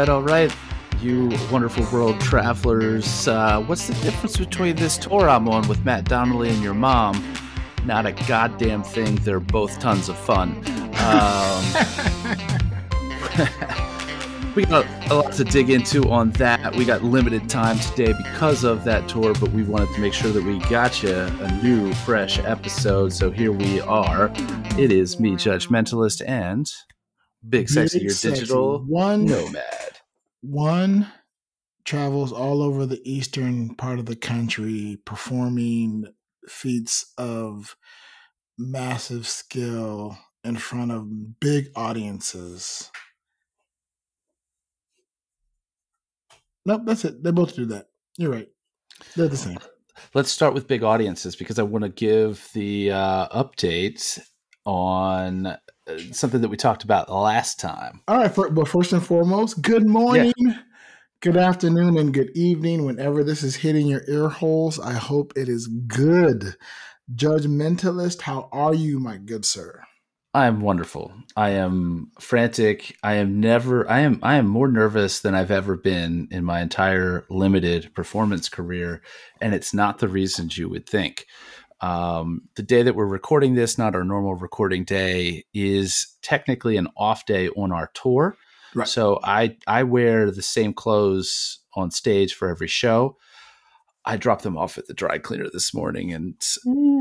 All right, you wonderful world travelers. What's the difference between this tour I'm on with Matt Donnelly and your mom? Not a goddamn thing. They're both tons of fun. We got a lot to dig into on that. We got limited time today because of that tour, but we wanted to make sure that we got you a new, fresh episode. So here we are. It is me, Judge Mentalist, and Big Sexy, your digital nomad. One travels all over the eastern part of the country performing feats of massive skill in front of big audiences. Nope, that's it. They both do that. You're right. They're the same. Let's start with big audiences because I want to give the updates on something that we talked about last time. All right, but first and foremost, good morning, good afternoon, and good evening. Whenever this is hitting your ear holes, I hope it is good. Judge Mentalist, how are you, my good sir? I am wonderful. I am frantic. I am more nervous than I've ever been in my entire limited performance career, and it's not the reasons you would think. The day that we're recording this, not our normal recording day, is technically an off day on our tour. Right. So I wear the same clothes on stage for every show. I dropped them off at the dry cleaner this morning, and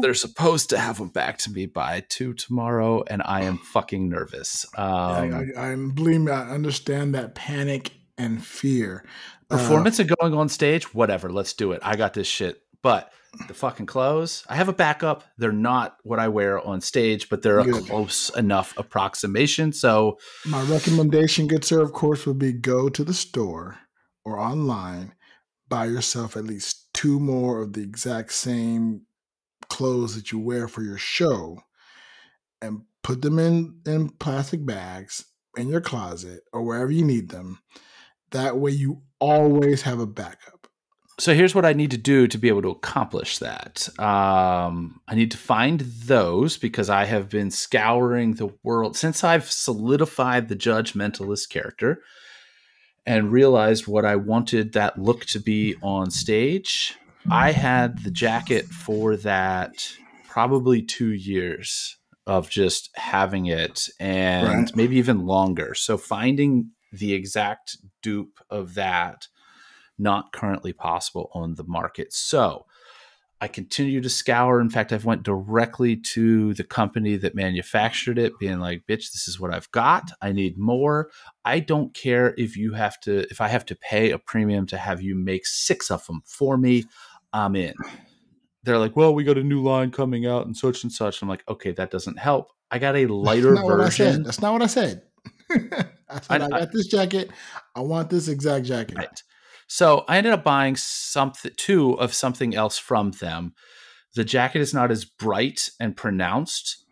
they're supposed to have them back to me by 2 tomorrow, and I am fucking nervous. Believe me, I understand that panic and fear. Performance and going on stage, whatever, let's do it. I got this shit. But the fucking clothes, I have a backup. They're not what I wear on stage, but they're a close enough approximation. So my recommendation, good sir, of course, would be go to the store or online, buy yourself at least 2 more of the exact same clothes that you wear for your show and put them in plastic bags in your closet or wherever you need them. That way you always have a backup. So here's what I need to do to be able to accomplish that. I need to find those because I have been scouring the world since I've solidified the Judge Mentalist character and realized what I wanted that look to be on stage. I had the jacket for that probably 2 years of just having it and maybe even longer. So finding the exact dupe of that, not currently possible on the market. So I continue to scour. In fact, I've went directly to the company that manufactured it, being like, bitch, this is what I've got. I need more. I don't care if I have to pay a premium to have you make 6 of them for me, I'm in. They're like, well, we got a new line coming out and such and such. I'm like, okay, that doesn't help. I got a lighter version. That's not what I said. I said, I got this jacket. I want this exact jacket. Right. So I ended up buying 2 of something else from them. The jacket is not as bright and pronounced,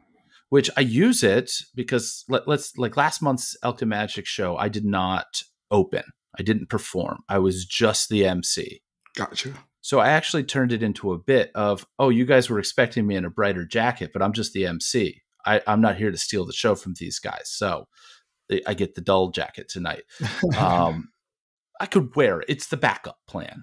which I use it because like last month's Elka Magic show, I did not open. I didn't perform. I was just the MC. Gotcha. So I actually turned it into a bit of, oh, you guys were expecting me in a brighter jacket, but I'm just the MC. I'm not here to steal the show from these guys. So I get the dull jacket tonight. I could wear it. It's the backup plan.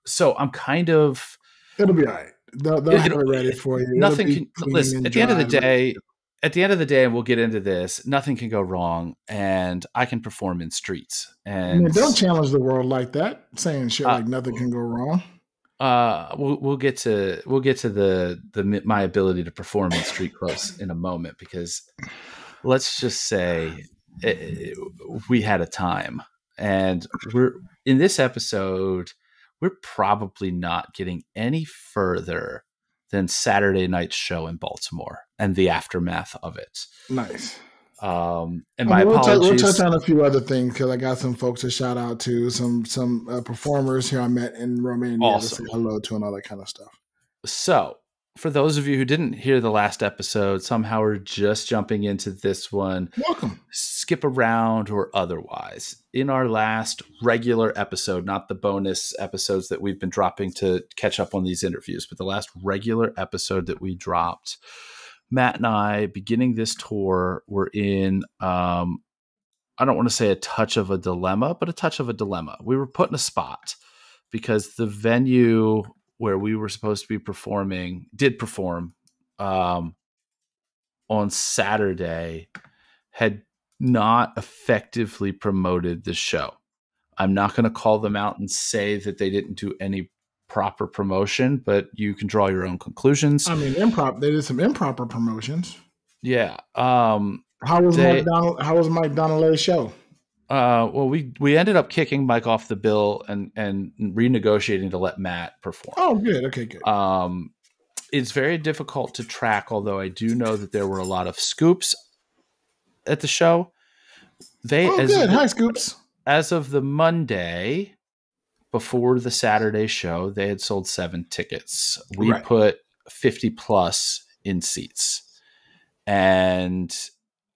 So I'm kind of... It'll be all right. They'll have it ready for you. Nothing can... Listen, at the end of the day, and we'll get into this, nothing can go wrong, and I can perform in streets. And don't challenge the world like that, saying shit like nothing can go wrong. We'll get to my ability to perform in street clothes in a moment, because let's just say we had a time. And we're in this episode, we're probably not getting any further than Saturday night's show in Baltimore and the aftermath of it. Nice. And I my mean, we'll touch apologies. on a few other things because I got some folks to shout out to, some performers here I met in Romania to say Awesome. hello to and all that kind of stuff. So, for those of you who didn't hear the last episode, somehow are just jumping into this one, Welcome. skip around or otherwise. In our last regular episode, not the bonus episodes that we've been dropping to catch up on these interviews, but the last regular episode that we dropped, Matt and I, beginning this tour, were in, I don't want to say a touch of a dilemma, but a touch of a dilemma. We were put in a spot because the venue where we were supposed to be performing did perform on Saturday, had not effectively promoted the show. I'm not going to call them out and say that they didn't do any proper promotion, but you can draw your own conclusions. I mean, they did some improper promotions. Yeah. How was Mike Donnelly's show? Well, we ended up kicking Mike off the bill and renegotiating to let Matt perform. Oh, good. Okay, good. It's very difficult to track, although I do know that there were a lot of scoops at the show. Good. Hi, scoops. As of the Monday before the Saturday show, they had sold 7 tickets. We put 50 plus in seats. And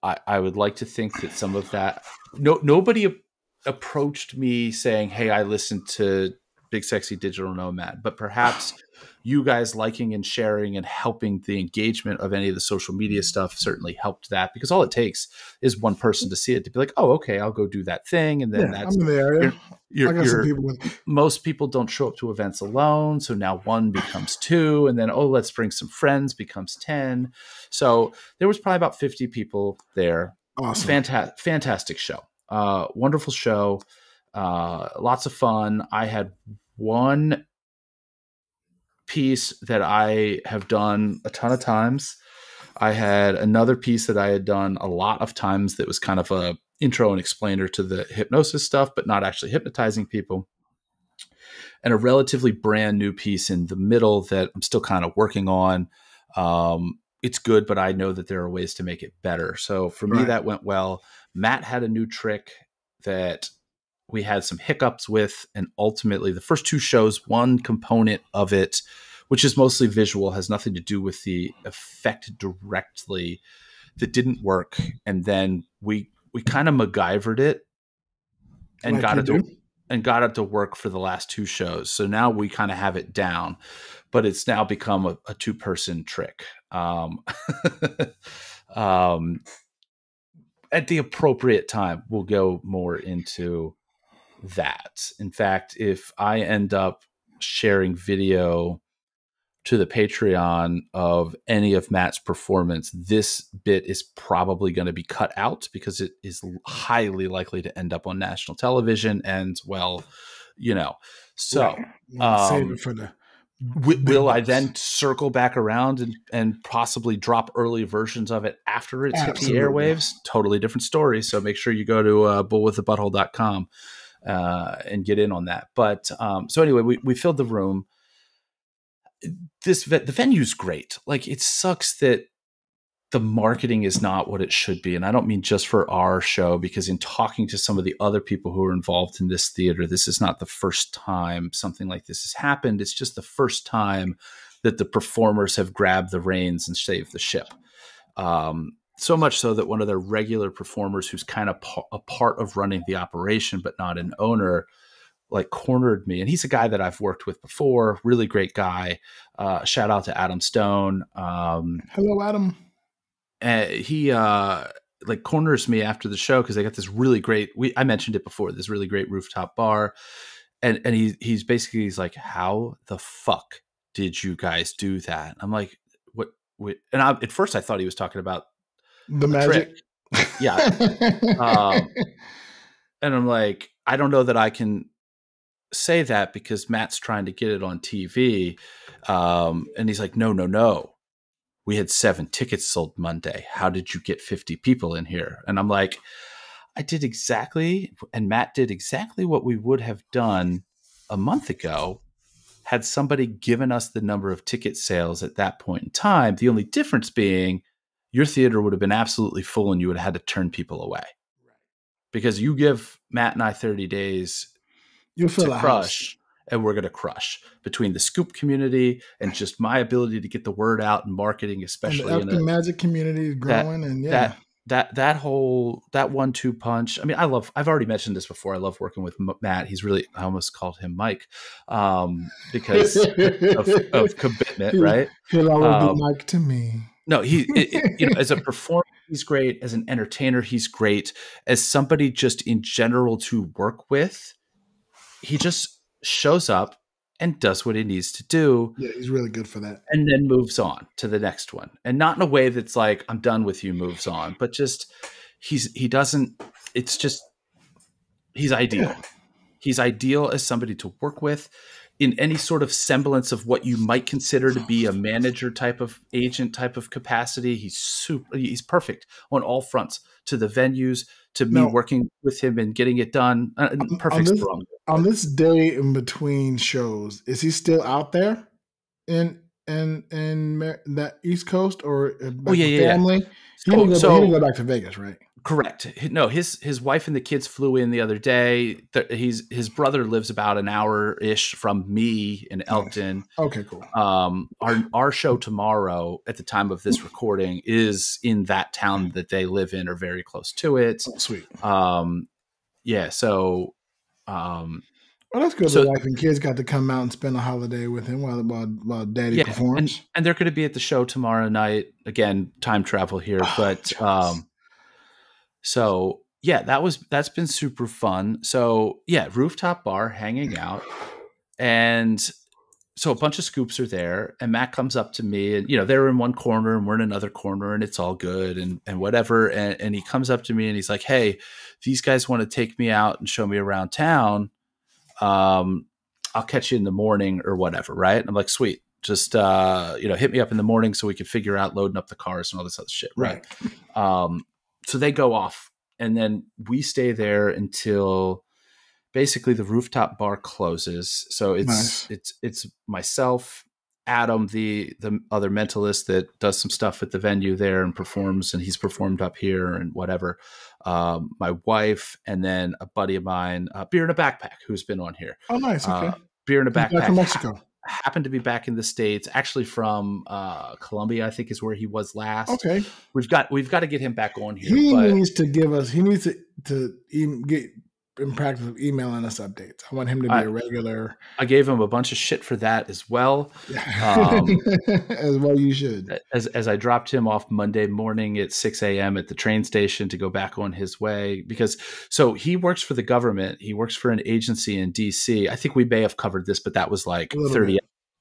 I would like to think that some of that, nobody approached me saying, hey, I listened to Big Sexy Digital Nomad, but perhaps you guys liking and sharing and helping the engagement of any of the social media stuff certainly helped that, because all it takes is one person to see it to be like, oh, okay, I'll go do that thing. And then that's I'm in the area. I got some people most people don't show up to events alone. So now 1 becomes 2, and then, oh, let's bring some friends becomes 10. So there was probably about 50 people there. Awesome. Fantastic show. Wonderful show. Lots of fun. I had one piece that I have done a ton of times. I had another piece that I had done a lot of times that was kind of a intro and explainer to the hypnosis stuff, but not actually hypnotizing people. And a relatively brand new piece in the middle that I'm still kind of working on. It's good, but I know that there are ways to make it better. So for me, that went well. Matt had a new trick that we had some hiccups with, and ultimately the first 2 shows, one component of it, which is mostly visual, has nothing to do with the effect directly, that didn't work. And then we kind of MacGyvered it and got it to work for the last 2 shows. So now we kind of have it down, but it's now become a 2-person trick. At the appropriate time, we'll go more into that. In fact, if I end up sharing video to the Patreon of any of Matt's performance, this bit is probably going to be cut out because it is highly likely to end up on national television. And well, so save it for the will I then circle back around and possibly drop early versions of it after it's hit the airwaves? Totally different story. So make sure you go to bullwiththebutthole.com and get in on that. But so anyway, we filled the room. The venue's great. Like, it sucks that the marketing is not what it should be. And I don't mean just for our show, because in talking to some of the other people who are involved in this theater, this is not the first time something like this has happened. It's just the first time that the performers have grabbed the reins and saved the ship. So much so that one of their regular performers, who's kind of a part of running the operation, but not an owner, like cornered me. And he's a guy that I've worked with before. Really great guy. Shout out to Adam Stone. Hello, Adam. He like corners me after the show because they got this really great, I mentioned it before, this really great rooftop bar. And he's like, how the fuck did you guys do that? I'm like, what? And at first I thought he was talking about the magic. Trick. Yeah. And I'm like, I don't know that I can say that because Matt's trying to get it on TV. And he's like, no. We had 7 tickets sold Monday. How did you get 50 people in here? And I'm like, I did exactly, and Matt did exactly what we would have done a month ago had somebody given us the number of ticket sales at that point in time. The only difference being your theater would have been absolutely full and you would have had to turn people away. Because you give Matt and I 30 days You'll to fill a house. crush, and we're going to crush between the scoop community and just my ability to get the word out and marketing, especially and the African magic community is growing, and that whole 1-2 punch. I mean, I've already mentioned this before. I love working with Matt. He's really, I almost called him Mike, because of commitment, right? He'll always be Mike to me. No, as a performer, he's great. As an entertainer, he's great. As somebody just in general to work with, he just shows up and does what he needs to do. Yeah, he's really good for that. And then moves on to the next one. And not in a way that's like, I'm done with you, moves on. But just, he's ideal. Yeah. He's ideal as somebody to work with in any sort of semblance of what you might consider to be a manager type of agent type of capacity. He's perfect on all fronts, to the venues, to me working with him and getting it done. Perfect. On this day in between shows, is he still out there in that East Coast, or back with family? Yeah. He didn't go back to Vegas, right? Correct. No, his wife and the kids flew in the other day. His brother lives about an hour-ish from me in Elkton. Okay, cool. Our show tomorrow, at the time of this recording, is in that town that they live in or very close to it. Oh, sweet. Yeah. So. Well, that's good. So, the wife and kids got to come out and spend a holiday with him while Daddy performs. And they're going to be at the show tomorrow night. Again, time travel here, but so yeah, that's been super fun. So yeah, rooftop bar, hanging out, and so a bunch of scoops are there, and Matt comes up to me, and they're in one corner and we're in another corner, and it's all good and whatever. And he comes up to me and he's like, "Hey, these guys want to take me out and show me around town. I'll catch you in the morning or whatever." Right. And I'm like, sweet. Just, hit me up in the morning so we can figure out loading up the cars and all this other shit. Right. So they go off, and then we stay there until basically the rooftop bar closes. So it's myself, Adam, the other mentalist that does some stuff at the venue there and performs, and he's performed up here and whatever. My wife, and then a buddy of mine, Beer in a Backpack, who's been on here. Oh, nice. Okay. Beer in a Backpack. Back from Mexico. Happened to be back in the States, actually from Colombia, I think is where he was last. Okay. We've got to get him back on here. He needs to get in practice of emailing us updates. I want him to be a regular. I gave him a bunch of shit for that as well. As well you should. As I dropped him off Monday morning at 6 a.m. at the train station to go back on his way, because so he works for the government. He works for an agency in DC. I think we may have covered this, but that was like 30 years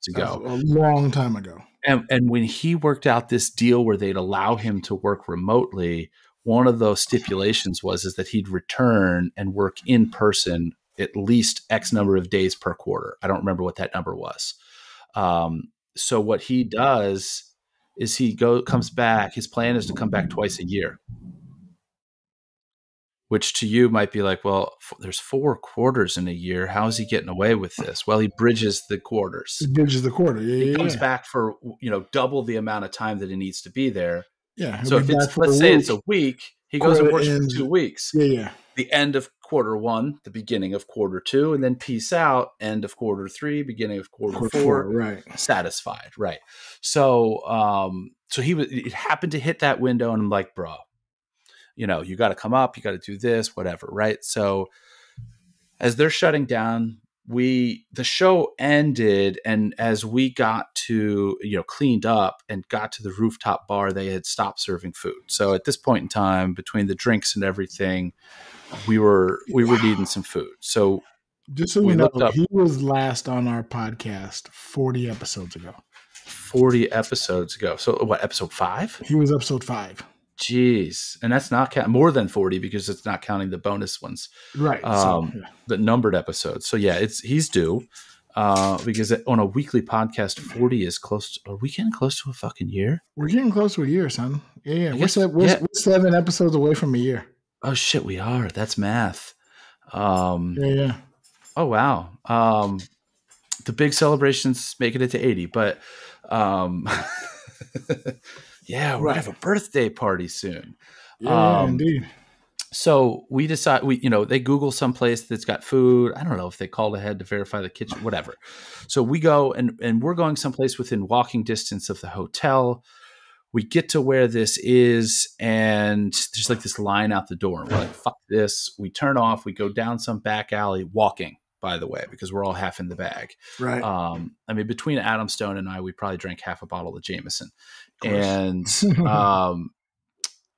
ago. A long time ago. And when he worked out this deal where they'd allow him to work remotely, one of those stipulations is that he'd return and work in person at least X number of days per quarter. I don't remember what that number was. So what he does is comes back. His plan is to come back twice a year, which to you might be like, well, there's 4 quarters in a year. How is he getting away with this? Well, he bridges the quarters. He bridges the quarter. He comes back for, double the amount of time that he needs to be there. Yeah. So if let's say it's a week, he goes and works for 2 weeks. Yeah. The end of quarter 1, the beginning of quarter 2, and then peace out. End of quarter 3, beginning of quarter 4. Right. Satisfied. Right. So, it happened to hit that window, and I'm like, bro, you got to come up, you got to do this, whatever. Right. So as they're shutting down, the show ended, and as we got to, cleaned up and got to the rooftop bar, they had stopped serving food. So at this point in time, between the drinks and everything, we were needing some food. So just so we know, he was last on our podcast 40 episodes ago. 40 episodes ago. So what, episode 5? He was episode 5. Jeez. And that's not more than 40 because it's not counting the bonus ones. Right. The numbered episodes. So yeah, he's due because on a weekly podcast, 40 is close. Are we getting close to a fucking year? We're getting close to a year, son. Yeah. We're 7 episodes away from a year. Oh shit, we are. That's math. Yeah. Oh wow. The big celebrations making it to 80, but Yeah, we're gonna Right. have a birthday party soon. Yeah, indeed. So we decide they Google someplace that's got food. I don't know if they called ahead to verify the kitchen, whatever. So we go and we're going someplace within walking distance of the hotel. We get to where this is, and there's like this line out the door. And we're like, fuck this. We turn off, we go down some back alley walking, by the way, because we're all half in the bag. Right. I mean, between Adam Stone and I, we probably drank half a bottle of Jameson. Of course. And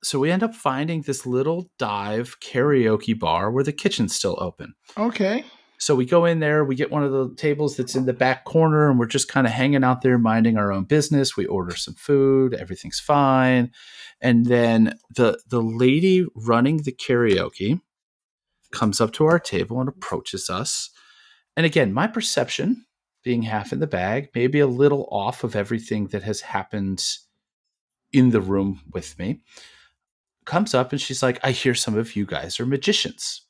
so we end up finding this little dive karaoke bar where the kitchen's still open. Okay. So we go in there, we get one of the tables that's in the back corner, and we're just kind of hanging out there, minding our own business. We order some food, everything's fine. And then the lady running the karaoke comes up to our table and approaches us. And again, my perception, being half in the bag, maybe a little off of everything that has happened in the room with me, comes up and she's like, I hear some of you guys are magicians.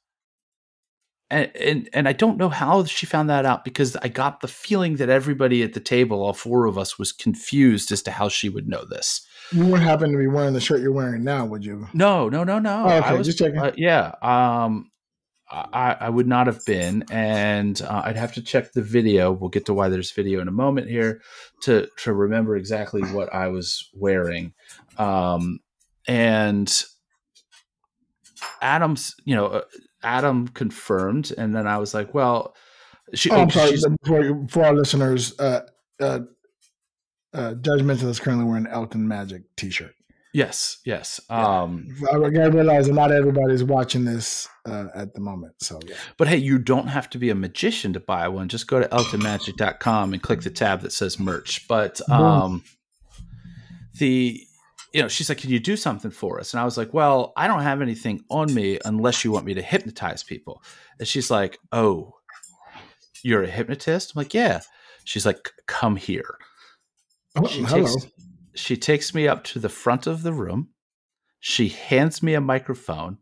And I don't know how she found that out, because I got the feeling that everybody at the table, all four of us, was confused as to how she would know this. You wouldn't happen to be wearing the shirt you're wearing now, would you? No. Oh, okay, I was just checking. Yeah. I would not have been, and I'd have to check the video. We'll get to why there's video in a moment here to remember exactly what I was wearing. And Adam confirmed, and then I was like, "Well, I'm sorry. For our listeners, Judge Mentalist is currently wearing an Elton Magic T-shirt. Yes. I gotta realize that not everybody's watching this at the moment. So yeah. But hey, you don't have to be a magician to buy one. Just go to eltonmagic.com and click the tab that says merch. But she's like, can you do something for us? And I was like, well, I don't have anything on me unless you want me to hypnotize people. And she's like, oh, you're a hypnotist? I'm like, yeah. She's like, come here. Hello. She takes me up to the front of the room. She hands me a microphone,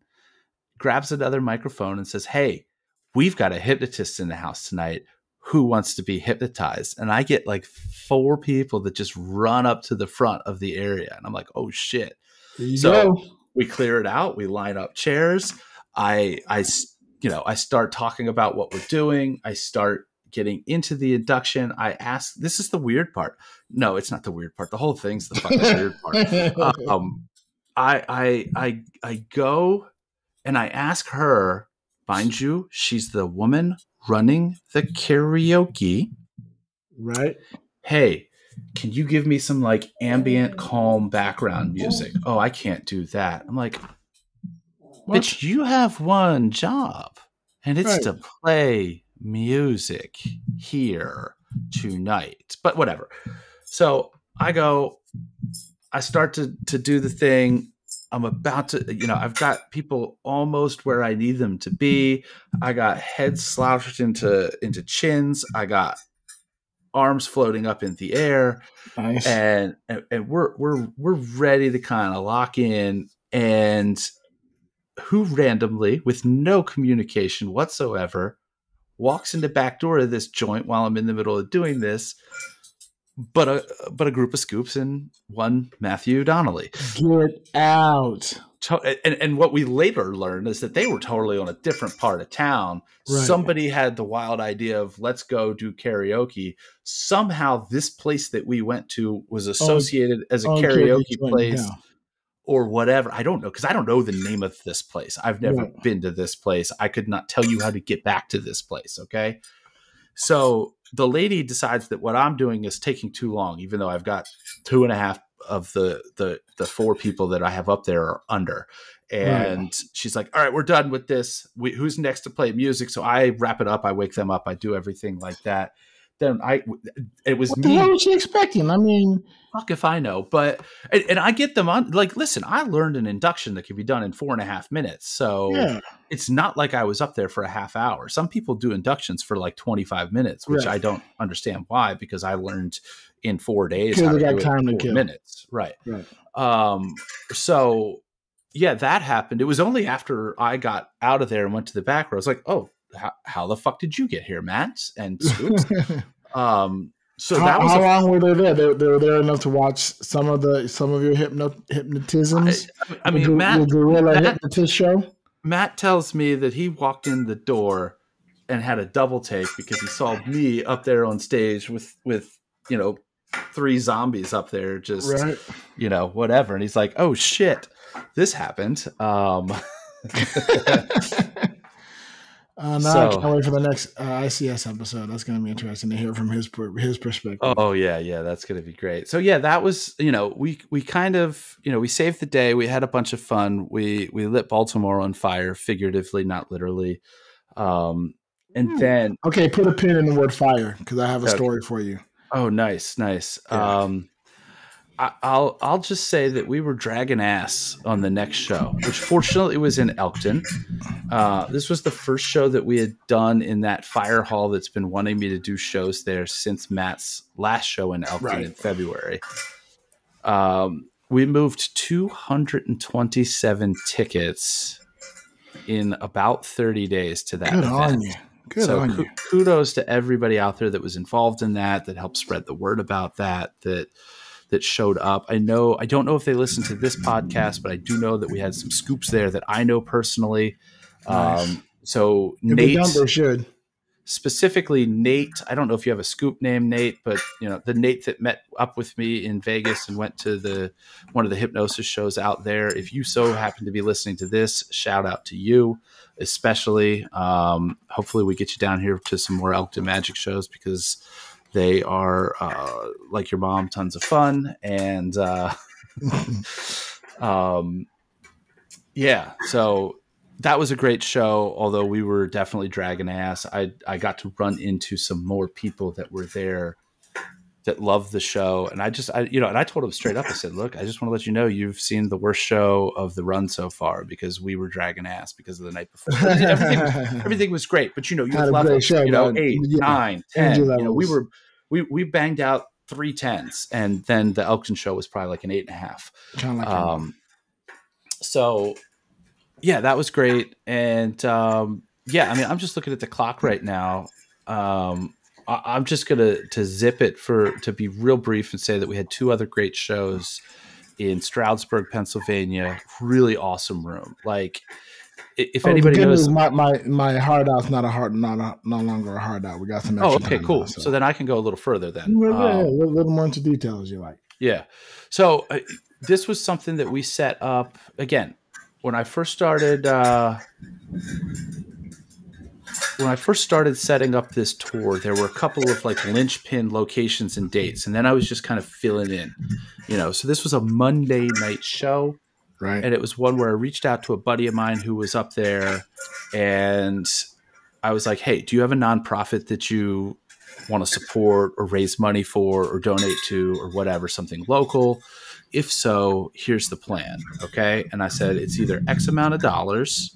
grabs another microphone and says, hey, we've got a hypnotist in the house tonight. Who wants to be hypnotized? And I get like 4 people that just run up to the front of the area. And I'm like, oh shit. So we clear it out. We line up chairs. I start talking about what we're doing. I start getting into the induction. I ask, this is the weird part. No, it's not the weird part. The whole thing's the fucking weird part. I go and I ask her, mind you, she's the woman running the karaoke. Right. Hey, can you give me some like ambient, calm background music? Oh, I can't do that. I'm like, what? Bitch, you have one job, and it's to play music here tonight. But whatever. So I start to do the thing. I'm about to, I've got people almost where I need them to be. I got heads slouched into chins. I got arms floating up in the air. Nice. And we're ready to kind of lock in. And who randomly, with no communication whatsoever, walks in the back door of this joint while I'm in the middle of doing this, but a group of scoops and one Matthew Donnelly. Get out. And what we later learned is that they were totally on a different part of town. Right. Somebody had the wild idea of let's go do karaoke. Somehow this place that we went to was associated as a karaoke place. Yeah. Or whatever. I don't know, because I don't know the name of this place. I've never been to this place. I could not tell you how to get back to this place, okay? So the lady decides that what I'm doing is taking too long, even though I've got 2.5 of the 4 people that I have up there are under. And she's like, all right, we're done with this. Who's next to play music? So I wrap it up. I wake them up. I do everything like that. Then it was what me. What was she expecting? I mean, fuck if I know. But and I get them on. Like, listen, I learned an induction that can be done in 4.5 minutes. So it's not like I was up there for a half hour. Some people do inductions for like 25 minutes, which I don't understand why, because I learned in 4 days how to do it in 4 minutes. Right. So yeah, that happened. It was only after I got out of there and went to the back where I was like, oh, how the fuck did you get here, Matt and Scoops? So that was How long were they there? They were there enough to watch some of your hypnotisms. I mean, Your Guerilla hypnotist show. Matt tells me that he walked in the door and had a double take because he saw me up there on stage with 3 zombies up there, just Right. Whatever. And he's like, "Oh shit, this happened." I can't wait for the next ICS episode. That's going to be interesting to hear from his perspective. Oh yeah, that's going to be great. So yeah, that was we kind of we saved the day. We had a bunch of fun. We lit Baltimore on fire, figuratively, not literally. And then put a pin in the word fire because I have a story for you. Oh, nice. Yeah. I'll just say that we were dragging ass on the next show, which fortunately was in Elkton. This was the first show that we had done in that fire hall that's been wanting me to do shows there since Matt's last show in Elkton in February. We moved 227 tickets in about 30 days to that event. Good on you. Kudos to everybody out there that was involved in that helped spread the word about that showed up. I don't know if they listened to this podcast, but I do know that we had some scoops there that I know personally. Nice. So if Nate, they should. Specifically Nate, I don't know if you have a scoop name, Nate, but the Nate that met up with me in Vegas and went to one of the hypnosis shows out there. If you so happen to be listening to this, shout out to you, especially. Hopefully we get you down here to some more Elkton Magic shows because they are like your mom, tons of fun. And yeah, so that was a great show, although we were definitely dragging ass. I got to run into some more people that were there that loved the show. And I told them straight up, I said, look, I just want to let you know you've seen the worst show of the run so far because we were dragging ass because of the night before. Everything was great, but you have levels, show, 8, 9, 10, we banged out 3 10s, and then the Elkton show was probably like an 8.5. So yeah, that was great. And yeah, I mean, I'm just looking at the clock right now. I'm just going to zip it to be real brief and say that we had 2 other great shows in Stroudsburg, Pennsylvania. Really awesome room. Like, if anybody knows, my hard out's no longer a hard out. We got some extra time cool. Now, so then I can go a little further then. A little more into details you like. Yeah. So this was something that we set up again. When I first started setting up this tour, there were a couple of like linchpin locations and dates, and then I was just kind of filling in, So this was a Monday night show, right? And it was one where I reached out to a buddy of mine who was up there, and I was like, "Hey, do you have a nonprofit that you want to support or raise money for or donate to or whatever, something local? If so, here's the plan." Okay. And I said, it's either X amount of dollars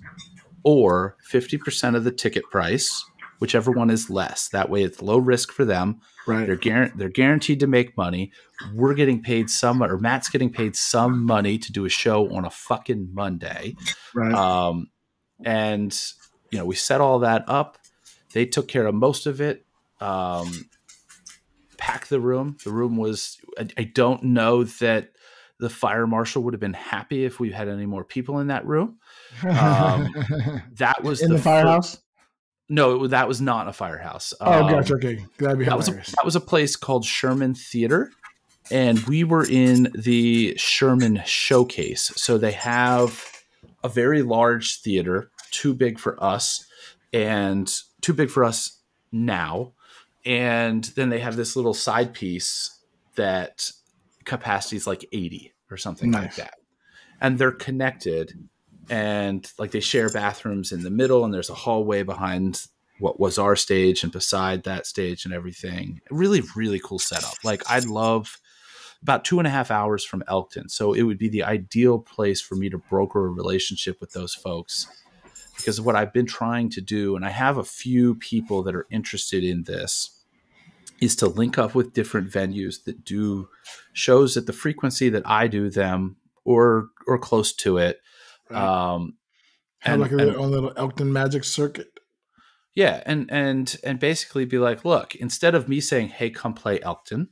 or 50% of the ticket price, whichever one is less. That way it's low risk for them. Right. They're guaranteed to make money. We're getting paid or Matt's getting paid some money to do a show on a fucking Monday. Right. And we set all that up. They took care of most of it. Packed the room. The room was, I don't know that the fire marshal would have been happy if we had any more people in that room. That was in the firehouse. No, that was not a firehouse. Gotcha. Okay, that'd be hilarious. That was a place called Sherman Theater, and we were in the Sherman Showcase. So they have a very large theater, too big for us now. And then they have this little side piece that capacity is like 80 or something like that. And they're connected, and like they share bathrooms in the middle, and there's a hallway behind what was our stage and beside that stage and everything. Really, really cool setup. Like, I'd love about 2.5 hours from Elkton. So it would be the ideal place for me to broker a relationship with those folks, because of what I've been trying to do. And I have a few people that are interested in this, is to link up with different venues that do shows at the frequency that I do them, or close to it. Right. Have like a little Elkton Magic circuit. Yeah, and basically be like, look, instead of me saying, "Hey, come play Elkton,"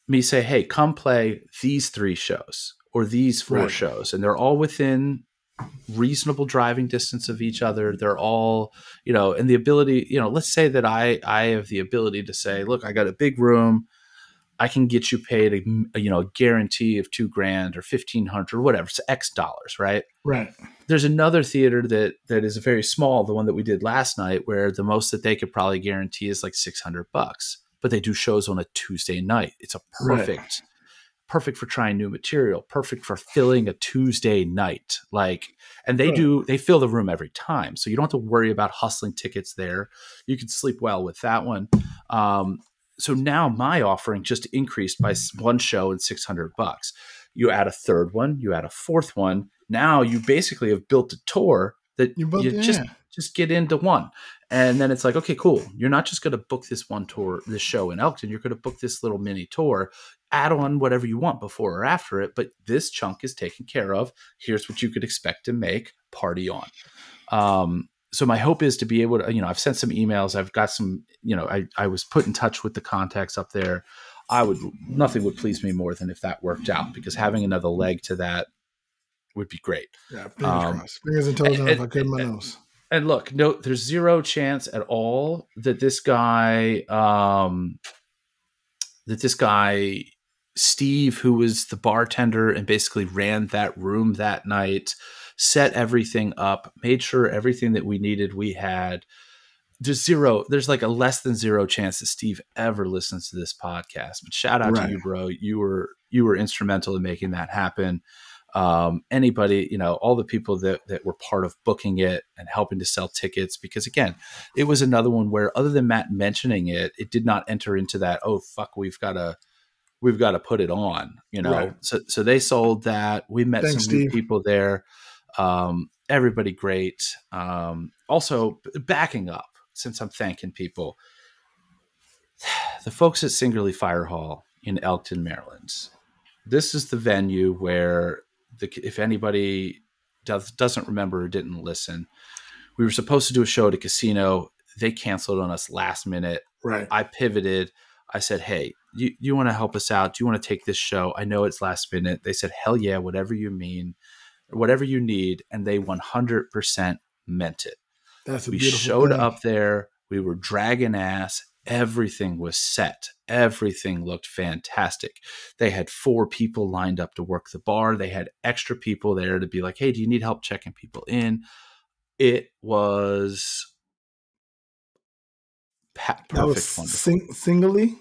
me say, "Hey, come play these 3 shows or these 4 Right. shows," and they're all within reasonable driving distance of each other. They're all, and the ability, let's say that I have the ability to say, "Look, I got a big room. I can get you paid a guarantee of $2,000 or 1,500 or whatever. It's X dollars, right?" Right. There's another theater that is very small, the one that we did last night, where the most that they could probably guarantee is like $600, but they do shows on a Tuesday night. It's a Right. perfect for trying new material, perfect for filling a Tuesday night. And Right. they fill the room every time. So you don't have to worry about hustling tickets there. You can sleep well with that one. So now my offering just increased by one show and $600. You add a third one, you add a fourth one. Now you basically have built a tour that You both, you yeah. just get into one. And then it's like, okay, cool. You're not just going to book this one tour, this show in Elkton. You're going to book this little mini tour, add on whatever you want before or after it. But this chunk is taken care of. Here's what you could expect to make. Party on. So my hope is to be able to, I've sent some emails. I've got some, I was put in touch with the contacts up there. Nothing would please me more than if that worked out, because having another leg to that would be great. Yeah, fingers crossed. Fingers and toes, and if I cut my nose. And look, no, there's zero chance at all that this guy, Steve, who was the bartender and basically ran that room that night, set everything up, made sure everything that we needed, we had. There's like a less than zero chance that Steve ever listens to this podcast. But shout out to you, bro. You were instrumental in making that happen. Anybody, all the people that were part of booking it and helping to sell tickets, because again, it was another one where, other than Matt mentioning it, it did not enter into that, oh fuck, we've got to put it on, Right. So they sold that. We met Thanks, some new Steve. people there. Everybody great. Also backing up, since I'm thanking people, the folks at Singerly Fire Hall in Elkton, Maryland. This is the venue where, if anybody doesn't remember or didn't listen, we were supposed to do a show at a casino. They canceled on us last minute. Right. I pivoted. I said, hey, you want to help us out? Do you want to take this show? I know it's last minute. They said, hell yeah, whatever you mean, whatever you need. And they 100% meant it. That's a We beautiful showed thing. up there. We were dragging ass. Everything was set. Everything looked fantastic. They had 4 people lined up to work the bar. They had extra people there to be like, hey, do you need help checking people in? It was perfect. That was Wonderful. Singerly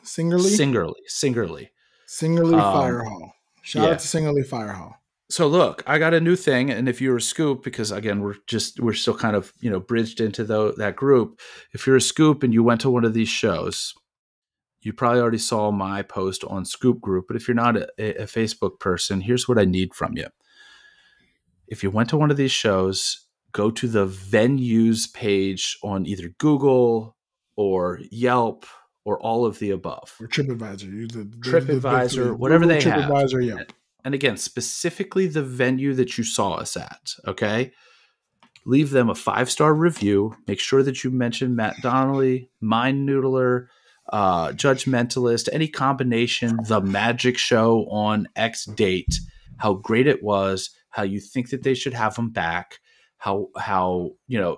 Fire Hall. Shout out to Singerly Fire Hall. So look, I got a new thing, and if you're a scoop, because again, we're still kind of bridged into that group. If you're a scoop and you went to one of these shows, you probably already saw my post on Scoop Group. But if you're not a Facebook person, here's what I need from you. If you went to one of these shows, go to the venues page on either Google or Yelp or all of the above. Or TripAdvisor. Use TripAdvisor, whatever Google, they have. TripAdvisor, Yelp. And again, specifically the venue that you saw us at, okay? Leave them a 5-star review. Make sure that you mention Matt Donnelly, Mind Noodler, Judge Mentalist, any combination, the magic show on X date, how great it was, how you think that they should have them back, how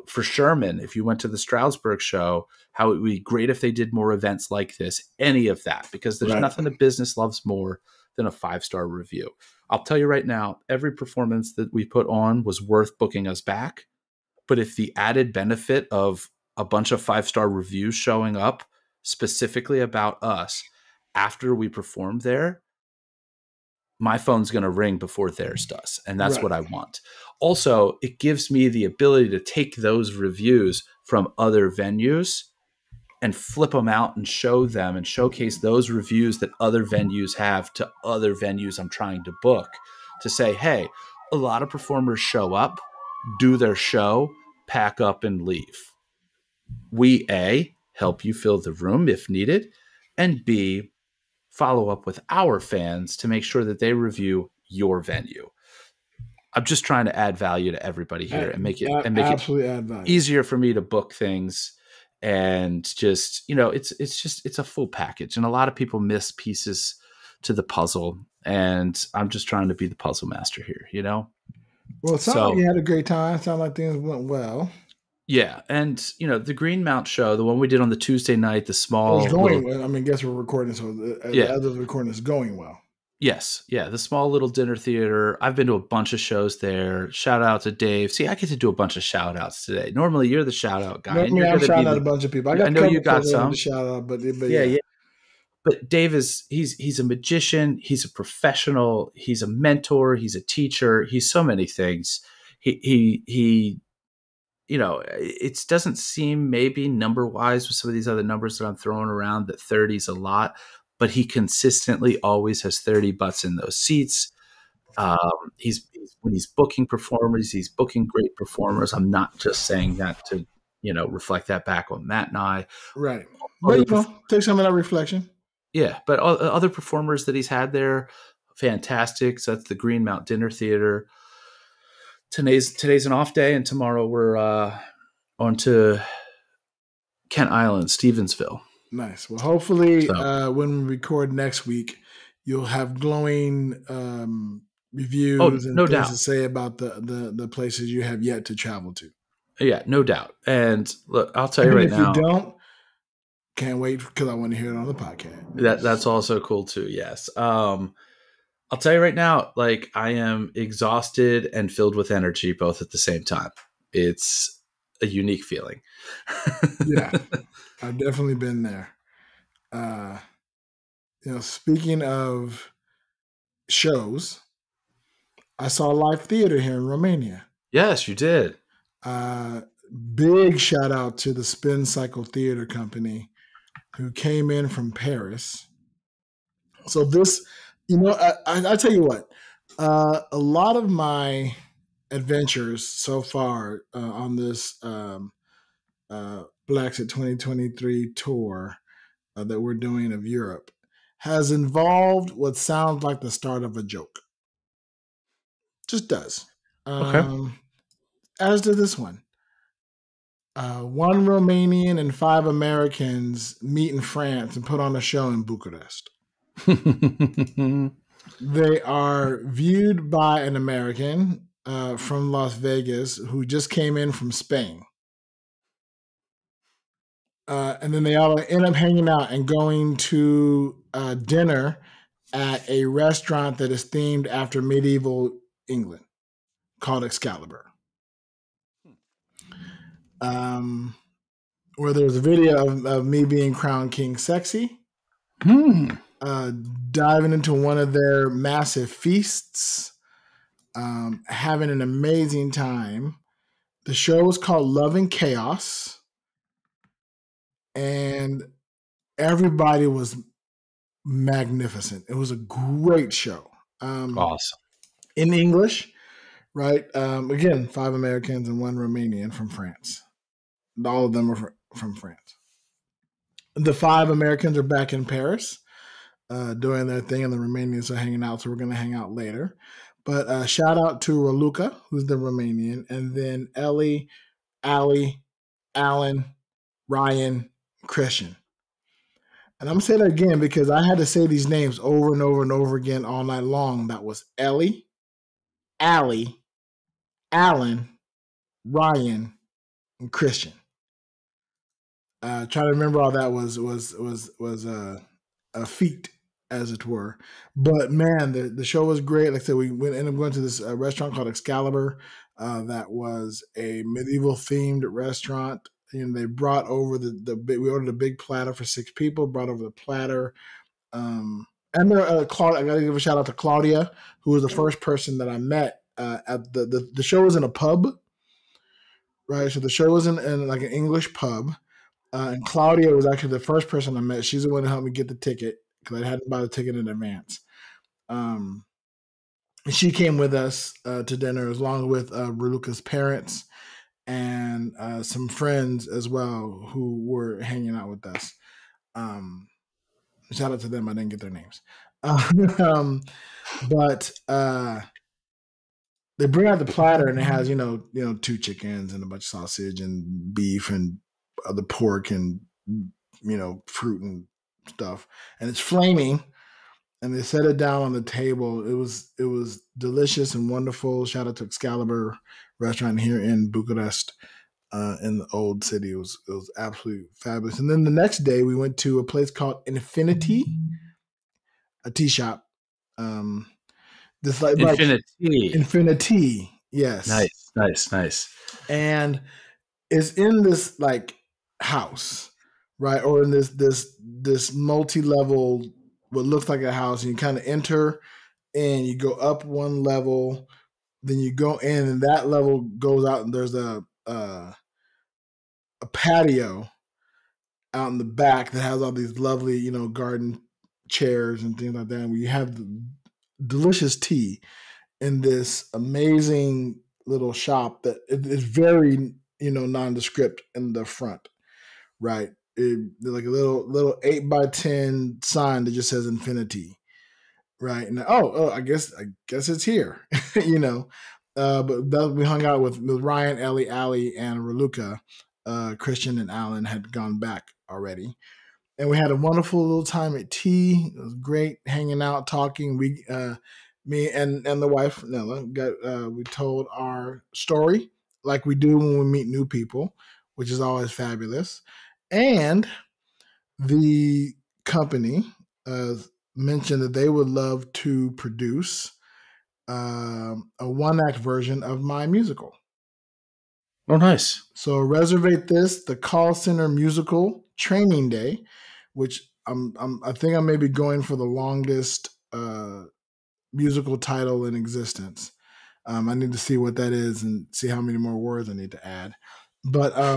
for Sherman, if you went to the Stroudsburg show, how it would be great if they did more events like this, any of that, because there's nothing a business loves more than a 5-star review. I'll tell you right now, every performance that we put on was worth booking us back. But if the added benefit of a bunch of 5-star reviews showing up specifically about us after we performed there, my phone's going to ring before theirs does. And that's what I want. Also, it gives me the ability to take those reviews from other venues and flip them out and show them and showcase those reviews that other venues have to other venues I'm trying to book, to say, hey, a lot of performers show up, do their show, pack up and leave. We, A, help you fill the room if needed, and B, follow up with our fans to make sure that they review your venue. I'm just trying to add value to everybody here and make it Absolutely add value. easier for me to book things. And just, it's a full package. And a lot of people miss pieces to the puzzle. And I'm just trying to be the puzzle master here, Well, it sounded like So you had a great time. It sounded like things went well. yeah. And, the Green Mount show, the one we did on the Tuesday night, the It was small going little, well. I mean, guess we're recording, so yeah. as of the recording, it's going well. Yes. Yeah. The small little dinner theater. I've been to a bunch of shows there. Shout out to Dave. See, I get to do a bunch of shout outs today. Normally you're the shout out guy. No, I'm shouting out a bunch of people. I know you got some. To shout out, but Yeah. But Dave he's a magician. He's a professional. He's a mentor. He's a teacher. He's so many things. He it doesn't seem maybe number wise with some of these other numbers that I'm throwing around that 30 is a lot, but he consistently always has 30 butts in those seats. When he's booking performers, he's booking great performers. I'm not just saying that to, reflect that back on Matt and I. Right. But, take some of that reflection. Yeah. But other performers that he's had there, fantastic. So that's the Green Mount Dinner Theater. Today's an off day, and tomorrow we're on to Kent Island, Stevensville. Nice. Well, hopefully when we record next week, you'll have glowing reviews and things to say about the places you have yet to travel to. Yeah, no doubt. And look, I'll tell you right now. If you don't, can't wait because I want to hear it on the podcast. That's also cool too. Yes. I'll tell you right now, like I am exhausted and filled with energy both at the same time. It's a unique feeling. Yeah, I've definitely been there. Speaking of shows, I saw live theater here in Romania. Yes, you did. Big shout out to the Spin Cycle Theater Company who came in from Paris. So this, I tell you what, a lot of my adventures so far on this Blackset 2023 tour that we're doing of Europe has involved what sounds like the start of a joke. Just does. Okay. As did this one. One Romanian and 5 Americans meet in France and put on a show in Bucharest. They are viewed by an American from Las Vegas who just came in from Spain. And then they all end up hanging out and going to dinner at a restaurant that is themed after medieval England called Excalibur. Where there's a video of me being crowned King Sexy. Diving into one of their massive feasts, having an amazing time. The show was called Love and Chaos, and everybody was magnificent. It was a great show. Awesome. In English, right? Again, 5 Americans and 1 Romanian from France. All of them are from France. The 5 Americans are back in Paris doing their thing, and the Romanians are hanging out, so we're going to hang out later. But shout out to Raluca, who's the Romanian, and then Ellie, Ali, Alan, Ryan, Christian. And I'm going to say that again because I had to say these names over and over and over again all night long. That was Ellie, Ali, Alan, Ryan, and Christian. Trying to remember all that was a feat, as it were. But man, the show was great. Like I said, we ended up going to this restaurant called Excalibur. That was a medieval themed restaurant. And they brought over we ordered a big platter for 6 people. Brought over the platter. And I gotta give a shout out to Claudia, who was the first person that I met at the show was in a pub, right? So the show was in like an English pub. And Claudia was actually the first person I met. She's the one who helped me get the ticket because I hadn't bought the ticket in advance. She came with us to dinner along with Raluca's parents and some friends as well who were hanging out with us. Shout out to them. I didn't get their names. But they bring out the platter and it has, 2 chickens and a bunch of sausage and beef and other pork and, fruit and stuff. And it's flaming. And they set it down on the table. It was delicious and wonderful. Shout out to Excalibur restaurant here in Bucharest, in the old city. It was absolutely fabulous. And then the next day we went to a place called Infinity, a tea shop. This like Infinity, yes. Nice. And it's in this like house, right? Or in this multi-level, what looks like a house, and you kind of enter and you go up one level, then you go in, and that level goes out, and there's a patio out in the back that has all these lovely, garden chairs and things like that. And we have the delicious tea in this amazing little shop that is very, nondescript in the front, right? Like a little 8x10 sign that just says Infinity, right? And I guess it's here, But we hung out with Ryan, Ellie, Allie, and Raluca. Christian and Alan had gone back already, and we had a wonderful little time at tea. It was great hanging out, talking. We, me and the wife Nella, we told our story like we do when we meet new people, which is always fabulous. And the company mentioned that they would love to produce a one-act version of my musical. Oh, nice. So reservate this, the call center musical training day, which I think I may be going for the longest musical title in existence. I need to see what that is and see how many more words I need to add. But I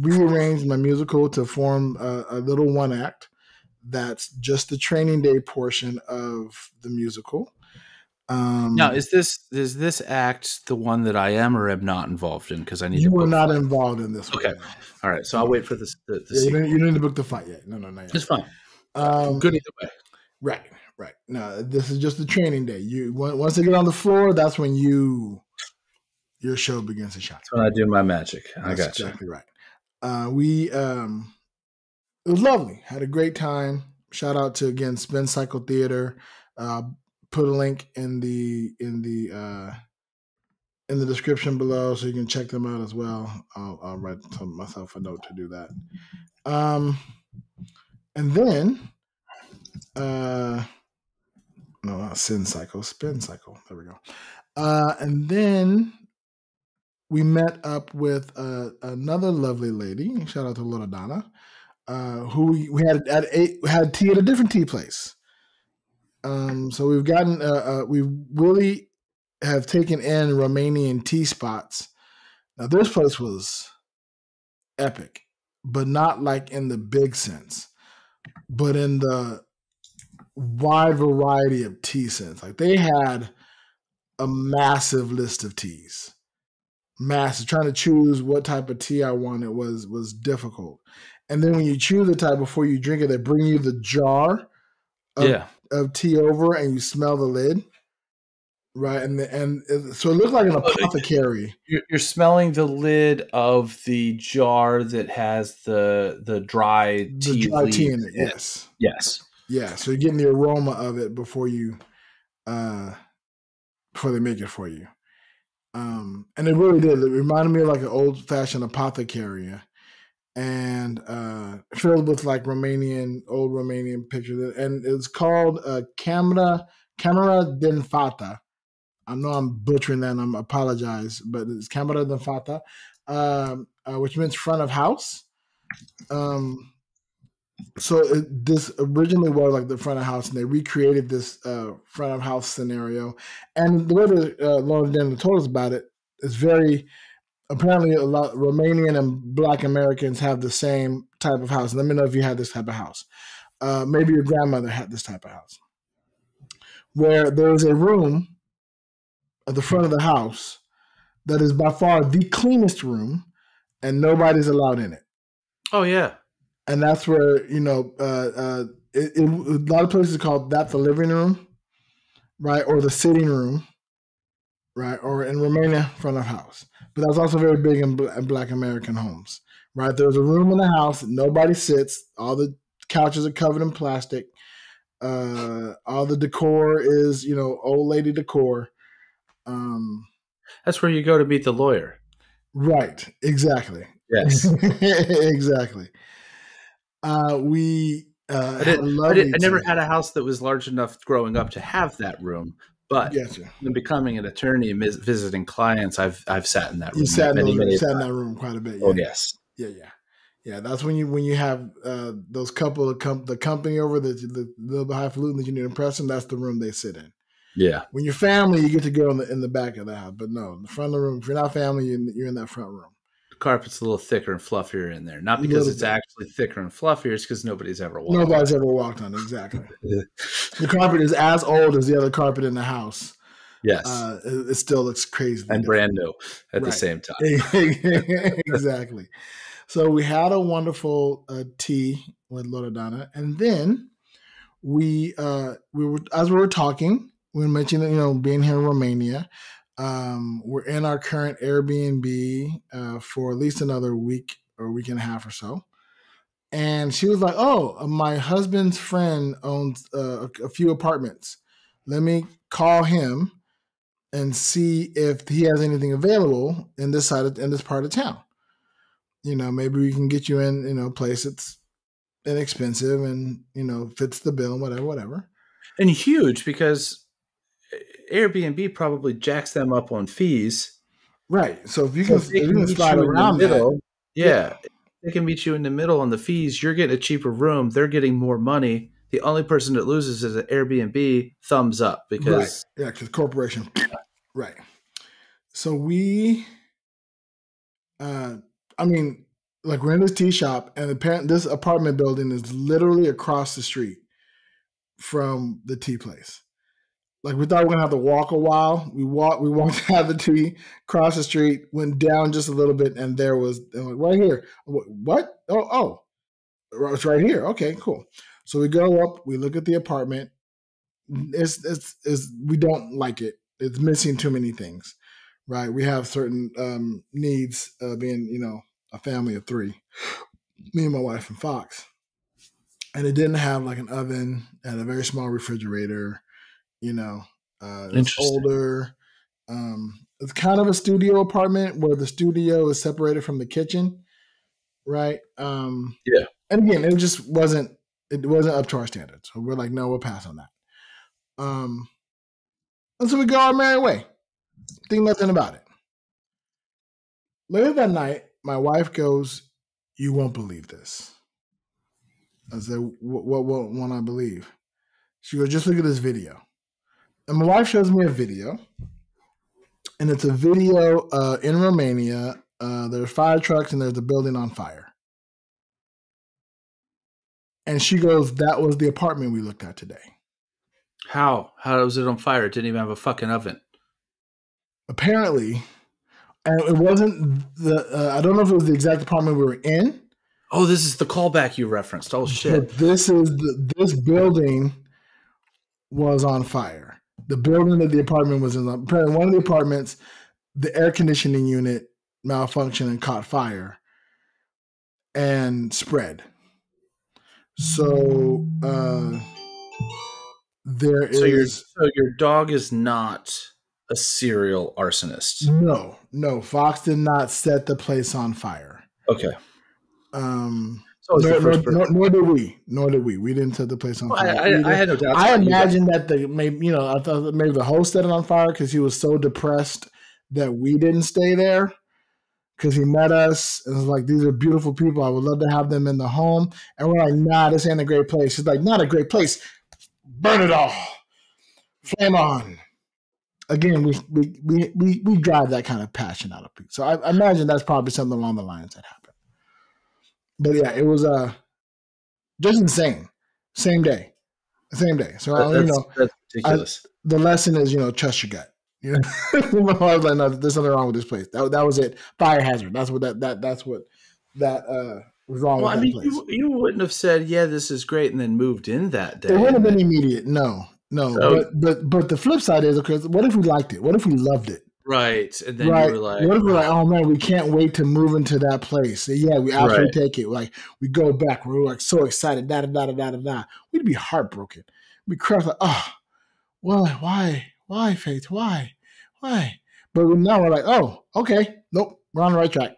rearranged my musical to form a little one act that's just the training day portion of the musical. Now, is this act the one that I am or am not involved in? Because I need. You were not involved in this one. Okay, all right. So I'll wait for this. You don't need to book the fight yet. No, not yet. It's fine. Good either way. Right. No, this is just the training day. You once they get on the floor, that's when your show begins to shine. That's when I do my magic. I got exactly right. It was lovely. Had a great time. Shout out to again Spin Cycle Theater. Put a link in the description below so you can check them out as well. I'll write myself a note to do that. And then no, not Spin Cycle. There we go. And then we met up with another lovely lady. Shout out to Little Donna, who we had tea at a different tea place. So we've gotten we really have taken in Romanian tea spots. Now this place was epic, but not like in the big sense, but in the wide variety of tea sense. Like they had a massive list of teas. Massive. Trying to choose what type of tea I wanted was difficult. And then when you choose the type before you drink it, they bring you the jar of tea over, and you smell the lid, right? And so it looked like an apothecary. You're smelling the lid of the jar that has the dry tea in it. Yes. Yeah. So you're getting the aroma of it before they make it for you. And it really did. It reminded me of like an old fashioned apothecary. And filled with like old Romanian pictures, and it's called Camera din Fata. I know I'm butchering that, and I apologize, but it's Camera din Fata, which means front of house. So this originally was like the front of house, and they recreated this front of house scenario. And the way that Lauren Daniel told us about it is very. Apparently, a lot Romanian and Black Americans have the same type of house. Let me know if you had this type of house. Maybe your grandmother had this type of house, where there is a room at the front of the house that is by far the cleanest room, and nobody's allowed in it. Oh yeah, and that's where a lot of places call that the living room, right, or the sitting room. right? Or in Romania, front of house. But that's also very big in Black American homes, right? There's a room in the house that nobody sits. All the couches are covered in plastic. All the decor is, old lady decor. That's where you go to meet the lawyer. Right. Exactly. Yes. Exactly. We I never had a house that was large enough growing up to have that room, but Gotcha. when becoming an attorney and visiting clients, I've sat in that room. You sat in many that room quite a bit. Yeah. Oh yes. Yeah. That's when you have those couple of the company over the little highfalutin that you need to impress them. That's the room they sit in. Yeah. When you're family, you get to go in the back of the house, but no, the front of the room. If you're not family, you're in that front room. The carpet's a little thicker and fluffier in there, not because it's actually thicker and fluffier. It's because nobody's ever walked. Nobody's ever walked on it. Exactly. The carpet is as old as the other carpet in the house. Yes. It still looks crazy and brand new at the same time. Exactly. So we had a wonderful tea with Loredana, and then we were, as we were talking, we were mentioning, being here in Romania. We're in our current Airbnb for at least another week or week and a half or so. And she was like, "Oh, my husband's friend owns a few apartments. Let me call him and see if he has anything available in this part of town. Maybe we can get you in, a place that's inexpensive and, fits the bill and whatever. And huge, because Airbnb probably jacks them up on fees. Right. So if you can slide around the middle, they can meet you in the middle on the fees. You're getting a cheaper room. They're getting more money. The only person that loses is an Airbnb. Thumbs up, because because corporation. Right. So we, we're in this tea shop, and this apartment building is literally across the street from the tea place. Like, we thought we were gonna have to walk a while. We walked out of the tea, crossed the street, went down just a little bit, and there was right here. What? Oh, it's right here. Okay, cool. So we go up, we look at the apartment. It's we don't like it. It's missing too many things, right? We have certain needs, being a family of 3, me and my wife and Fox, and it didn't have like an oven and a very small refrigerator. It's older. It's kind of a studio apartment where the studio is separated from the kitchen, right? Yeah. And again, it just wasn't up to our standards. So we're like, no, we'll pass on that. And so we go our merry way. Think nothing about it. Later that night, my wife goes, "You won't believe this." I said, "What won't I believe?" She goes, "Just look at this video." And my wife shows me a video, and it's a video in Romania. There's fire trucks, and there's a building on fire. And she goes, "That was the apartment we looked at today." How was it on fire? It didn't even have a fucking oven. Apparently, and it wasn't I don't know if it was the exact apartment we were in. Oh, this is the callback you referenced. Oh shit! But this building was on fire. The building that the apartment was in. Apparently, one of the apartments, the air conditioning unit malfunctioned and caught fire and spread. So So your dog is not a serial arsonist. No. Fox did not set the place on fire. Okay. Nor did we. We didn't set the place on fire. I had no doubt. I imagine that I thought maybe the host set it on fire because he was so depressed that we didn't stay there, because he met us and was like, "These are beautiful people. I would love to have them in the home." And we're like, "Nah, this ain't a great place." He's like, "Not a great place. Burn it all. Flame on." Again, we drive that kind of passion out of people. So I imagine that's probably something along the lines that happened. But yeah, it was just insane. Same day. So that's ridiculous. The lesson is, trust your gut. I was like, no, there's something wrong with this place. That was it. Fire hazard. That's what was wrong with that place. You wouldn't have said, "Yeah, this is great," and then moved in that day. It wouldn't have been immediate. No. So, but the flip side is, okay, what if we liked it? What if we loved it? Right. And then you Right. were like, What if we're like, oh, oh man, we can't wait to move into that place? So, yeah, we right. absolutely take it. Like we go back, we're like so excited, da da da da da da da. We'd be heartbroken. We'd cry like, oh, why, Faith, why? But now we're like, oh, okay, nope, we're on the right track.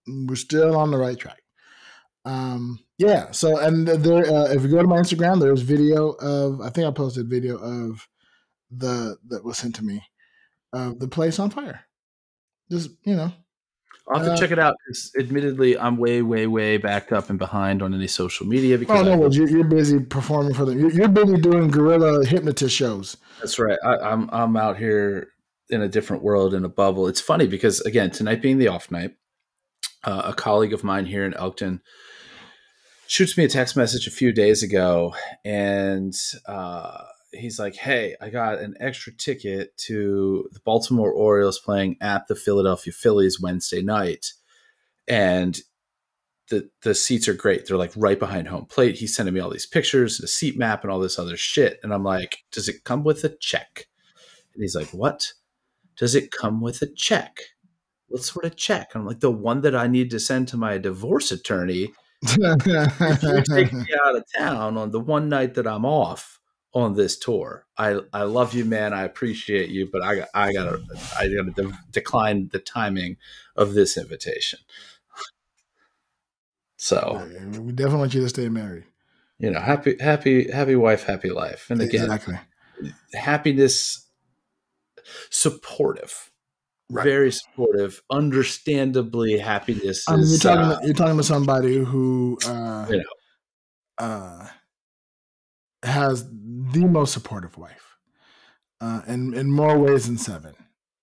We're still on the right track. Yeah. So, and there, if you go to my Instagram, there's video of. I think I posted video of that was sent to me of the place on fire. Just I'll have to check it out because, admittedly, I'm way, way, way backed up and behind on any social media because no, well, you're busy performing for them. You're busy doing Guerilla hypnotist shows. That's right. I'm out here in a different world, in a bubble. It's funny because, again, tonight being the off night, a colleague of mine here in Elkton shoots me a text message a few days ago, and he's like, "Hey, I got an extra ticket to the Baltimore Orioles playing at the Philadelphia Phillies Wednesday night, and the seats are great. They're like right behind home plate." He's sending me all these pictures, a seat map, and all this other shit, and I'm like, "Does it come with a check?" And he's like, "What? Does it come with a check? What sort of check?" And I'm like, "The one that I need to send to my divorce attorney if you're taking me out of town on the one night that I'm off on this tour. I love you, man. I appreciate you, but I gotta decline the timing of this invitation." So we definitely want you to stay married. Happy wife, happy life. And again, exactly. Happiness, supportive. Right. Very supportive. Understandably, happiness I mean, is. you're talking to somebody who has the most supportive wife, in more ways than 7,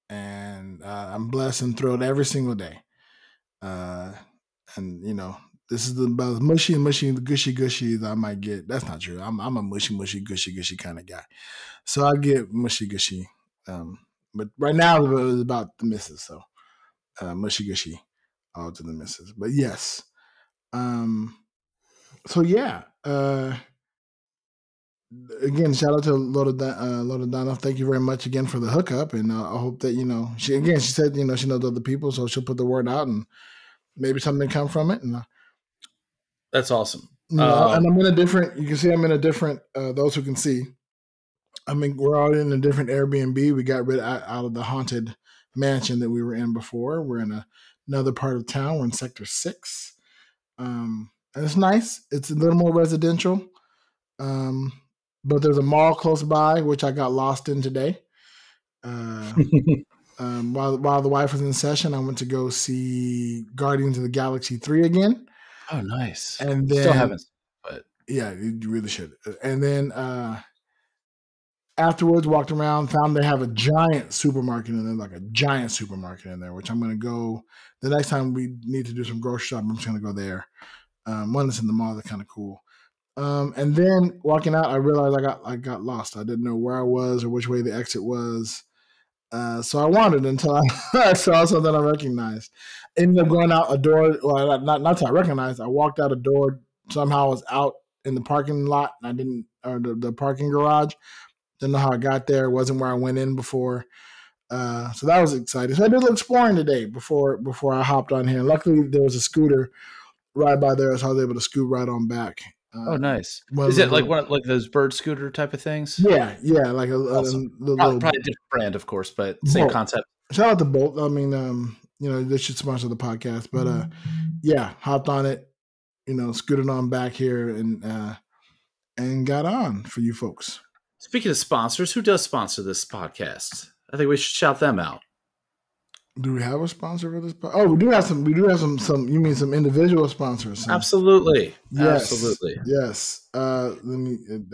and I'm blessed and thrilled every single day. And this is about as mushy, gushy as I might get. That's not true. I'm a mushy, gushy kind of guy, so I get mushy, gushy. But right now it was about the missus, so mushy, gushy, all to the missus. But yes, so yeah. Again, shout out to Loda Donna. Thank you very much again for the hookup, and I hope that she said she knows other people, so she'll put the word out, and maybe something come from it. And that's awesome. And I'm in a different. You can see I'm in a different. Those who can see, I mean, we're all in a different Airbnb. We got rid out of the haunted mansion that we were in before. We're in another part of town. We're in Sector 6, and it's nice. It's a little more residential. But there's a mall close by, which I got lost in today. While the wife was in session, I went to go see Guardians of the Galaxy 3 again. Oh, nice. And then, still haven't, but yeah, you really should. And then afterwards, walked around, found they have a giant supermarket in there, which I'm going to go the next time we need to do some grocery shopping. I'm just going to go there. One that's in the mall, that's kind of cool. And then walking out, I realized I got lost. I didn't know where I was or which way the exit was. So I wandered until I saw something I recognized. Ended up going out a door. Well, not until I recognized. I walked out a door. Somehow I was out in the parking lot, and I didn't, or the parking garage. Didn't know how I got there. It wasn't where I went in before. So that was exciting. So I did a little exploring today before I hopped on here. Luckily, there was a scooter right by there, so I was able to scoot right on back. Oh, nice. Is it like those bird scooter type of things? Yeah, like awesome. Probably a different brand, of course, but same concept. Shout out to Bolt. I mean, they should sponsor the podcast, but yeah, hopped on it, scooted on back here and got on for you folks. Speaking of sponsors, who does sponsor this podcast? I think we should shout them out. Do we have a sponsor for this? Oh, we do have some. You mean some individual sponsors? Absolutely. Yes. Absolutely. Yes. I